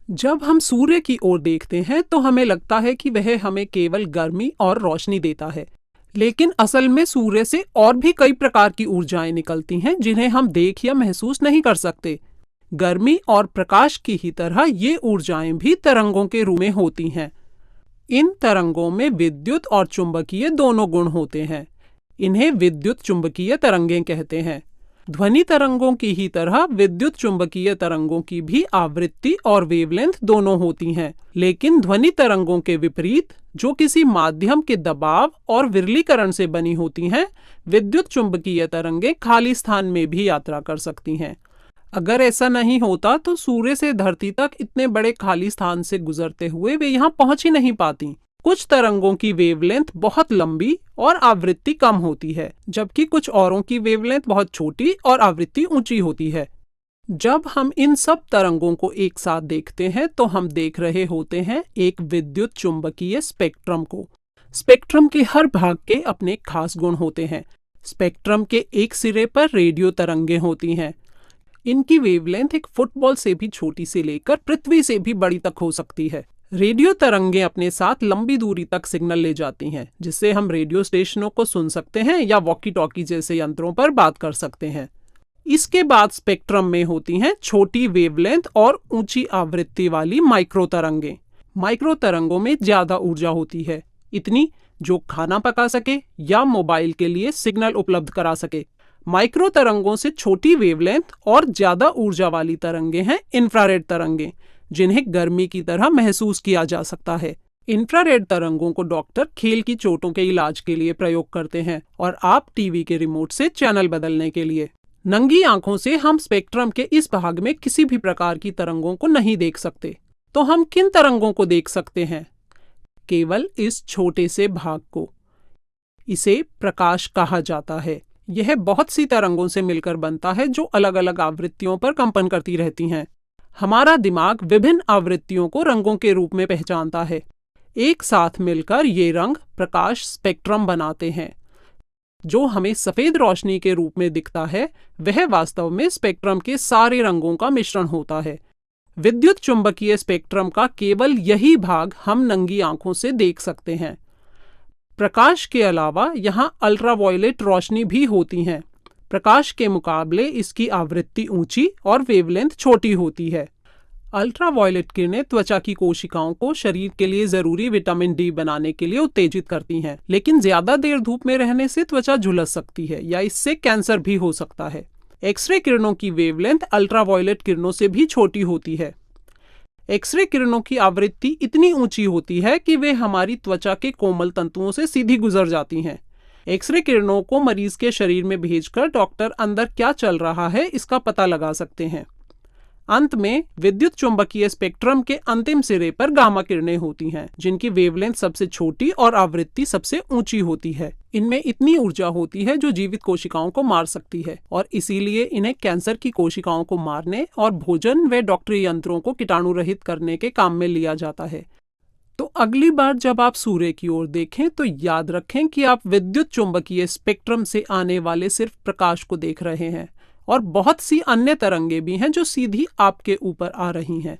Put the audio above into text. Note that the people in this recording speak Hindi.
जब हम सूर्य की ओर देखते हैं तो हमें लगता है कि वह हमें केवल गर्मी और रोशनी देता है, लेकिन असल में सूर्य से और भी कई प्रकार की ऊर्जाएं निकलती हैं जिन्हें हम देख या महसूस नहीं कर सकते। गर्मी और प्रकाश की ही तरह ये ऊर्जाएं भी तरंगों के रूप में होती हैं। इन तरंगों में विद्युत और चुंबकीय दोनों गुण होते हैं। इन्हें विद्युत चुंबकीय तरंगें कहते हैं। ध्वनि तरंगों की ही तरह विद्युत चुंबकीय तरंगों की भी आवृत्ति और वेवलेंथ दोनों होती हैं, लेकिन ध्वनि तरंगों के विपरीत, जो किसी माध्यम के दबाव और विरलीकरण से बनी होती हैं, विद्युत चुंबकीय तरंगें खाली स्थान में भी यात्रा कर सकती हैं। अगर ऐसा नहीं होता तो सूर्य से धरती तक इतने बड़े खाली स्थान से गुजरते हुए वे यहाँ पहुंच ही नहीं पाती। कुछ तरंगों की वेवलेंथ बहुत लंबी और आवृत्ति कम होती है, जबकि कुछ औरों की वेवलेंथ बहुत छोटी और आवृत्ति ऊंची होती है। जब हम इन सब तरंगों को एक साथ देखते हैं तो हम देख रहे होते हैं एक विद्युत चुंबकीय स्पेक्ट्रम को। स्पेक्ट्रम के हर भाग के अपने खास गुण होते हैं। स्पेक्ट्रम के एक सिरे पर रेडियो तरंगें होती हैं। इनकी वेवलेंथ एक फुटबॉल से भी छोटी से लेकर पृथ्वी से भी बड़ी तक हो सकती है। रेडियो तरंगें अपने साथ लंबी दूरी तक सिग्नल ले जाती हैं, जिससे हम रेडियो स्टेशनों को सुन सकते हैं या वॉकी टॉकी जैसे यंत्रों पर बात कर सकते हैं। इसके बाद स्पेक्ट्रम में होती हैं छोटी वेवलेंथ और ऊंची आवृत्ति वाली माइक्रो तरंगें। माइक्रो तरंगों में ज्यादा ऊर्जा होती है, इतनी जो खाना पका सके या मोबाइल के लिए सिग्नल उपलब्ध करा सके। माइक्रो तरंगों से छोटी वेवलेंथ और ज्यादा ऊर्जा वाली तरंगें हैं इंफ्रारेड तरंगें, जिन्हें गर्मी की तरह महसूस किया जा सकता है। इंफ्रारेड तरंगों को डॉक्टर खेल की चोटों के इलाज के लिए प्रयोग करते हैं और आप टीवी के रिमोट से चैनल बदलने के लिए। नंगी आंखों से हम स्पेक्ट्रम के इस भाग में किसी भी प्रकार की तरंगों को नहीं देख सकते। तो हम किन तरंगों को देख सकते हैं? केवल इस छोटे से भाग को। इसे प्रकाश कहा जाता है। यह बहुत सी तरंगों से मिलकर बनता है जो अलग अलग आवृत्तियों पर कंपन करती रहती हैं। हमारा दिमाग विभिन्न आवृत्तियों को रंगों के रूप में पहचानता है। एक साथ मिलकर ये रंग प्रकाश स्पेक्ट्रम बनाते हैं। जो हमें सफेद रोशनी के रूप में दिखता है, वह वास्तव में स्पेक्ट्रम के सारे रंगों का मिश्रण होता है। विद्युत चुंबकीय स्पेक्ट्रम का केवल यही भाग हम नंगी आंखों से देख सकते हैं। प्रकाश के अलावा यहाँ अल्ट्रावायलेट रोशनी भी होती हैं। प्रकाश के मुकाबले इसकी आवृत्ति ऊंची और वेवलेंथ छोटी होती है। अल्ट्रावायलेट किरणें त्वचा की कोशिकाओं को शरीर के लिए जरूरी विटामिन डी बनाने के लिए उत्तेजित करती हैं, लेकिन ज्यादा देर धूप में रहने से त्वचा झुलस सकती है या इससे कैंसर भी हो सकता है। एक्सरे किरणों की वेवलेंथ अल्ट्रावायलेट किरणों से भी छोटी होती है। एक्सरे किरणों की आवृत्ति इतनी ऊंची होती है कि वे हमारी त्वचा के कोमल तंतुओं से सीधी गुजर जाती हैं। एक्सरे किरणों को मरीज के शरीर में भेजकर डॉक्टर अंदर क्या चल रहा है इसका पता लगा सकते हैं। अंत में विद्युत चुंबकीय स्पेक्ट्रम के अंतिम सिरे पर गामा किरणें होती हैं, जिनकी वेवलेंथ सबसे छोटी और आवृत्ति सबसे ऊंची होती है। इनमें इतनी ऊर्जा होती है जो जीवित कोशिकाओं को मार सकती है और इसीलिए इन्हें कैंसर की कोशिकाओं को मारने और भोजन व डॉक्टरी यंत्रों को कीटाणु रहित करने के काम में लिया जाता है। तो अगली बार जब आप सूर्य की ओर देखें तो याद रखें कि आप विद्युत चुंबकीय स्पेक्ट्रम से आने वाले सिर्फ प्रकाश को देख रहे हैं और बहुत सी अन्य तरंगें भी हैं जो सीधी आपके ऊपर आ रही हैं।